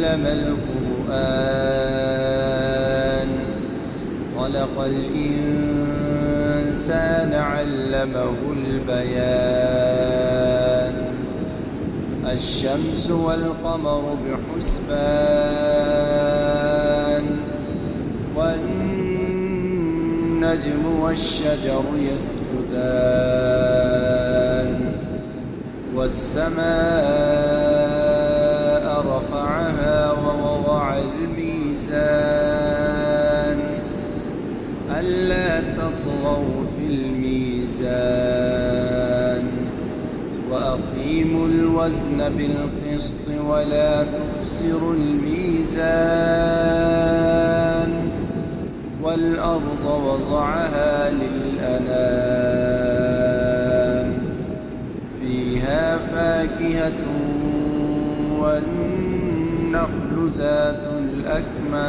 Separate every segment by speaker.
Speaker 1: عَلَّمَ الْقُرْآنَ خَلَقَ الْإِنسَانَ عَلَّمَهُ الْبَيَانَ الشَّمْسُ وَالْقَمَرُ بِحُسْبَانٍ وَالنَّجْمُ وَالشَّجَرُ يَسْجُدَانِ وَالسَّمَاءَ رَفَعَهَا وَوَضَعَ الْمِيزَانَ أَلَّا تَطْغَوْا فِي الْمِيزَانِ وَأَقِيمُوا الْوَزْنَ بِالْقِسْطِ وَلَا تُخْسِرُوا الْمِيزَانَ وَالْأَرْضَ وَضَعَهَا لِلْأَنَامِ فِيهَا فَاكِهَةٌ وَالنَّخْلُ ذَاتُ الْأَكْمَامِ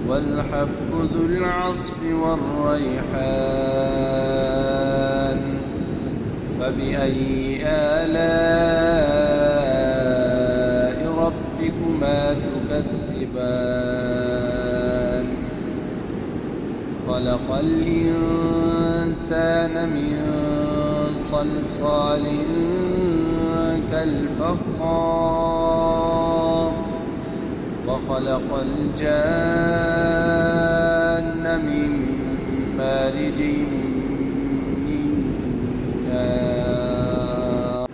Speaker 1: وَالْحَبُّ ذُو الْعَصْفِ وَالرَّيْحَانُ فَبِأَيِّ آلَاءِ رَبِّكُمَا تُكَذِّبَانِ خَلَقَ الْإِنسَانَ مِنْ صَلْصَالٍ كَالْفَخَّارِ وَخَلَقَ الْجَانَّ مِنْ مَارِجٍ مِنْ نَارٍ